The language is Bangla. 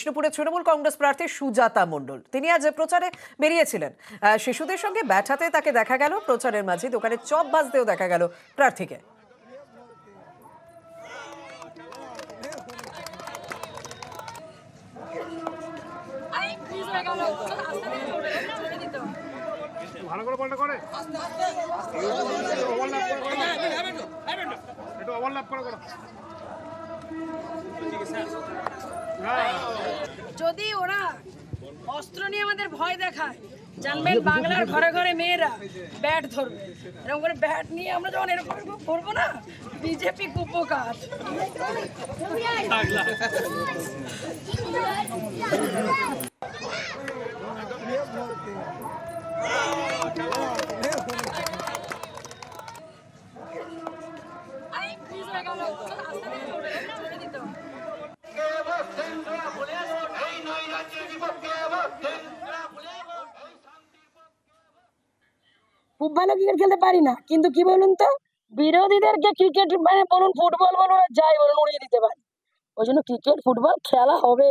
বিষ্ণুপুরে তৃণমূল কংগ্রেস প্রার্থী সুজাতা মণ্ডল তিনি আজ প্রচারে বেরিয়েছিলেন। শিশুদের সঙ্গে ব্যাঠাতে তাকে দেখা গেল, প্রচারের মাঝে দোকানে চপ ভাজতেও দেখা গেল প্রার্থীকে। ভালো করে বলটা করে একটু ওভারল্যাপ করে করো। যদি ওরা অস্ত্র নিয়ে আমাদের ভয় দেখায়, জানবেন বাংলার ঘরে ঘরে মেয়েরা ব্যাট ধরবে। এরকম করে ব্যাট নিয়ে আমরা যখন এরকম করবো না, বিজেপি কুপকার। খুব ভালো ক্রিকেট খেলতে পারি না, কিন্তু কি বলুন তো, বিরোধীদেরকে ক্রিকেট মানে বলুন, ফুটবল বলুন, যাই বলুন, উড়িয়ে দিতে পারি। ওই জন্য ক্রিকেট ফুটবল খেলা হবে।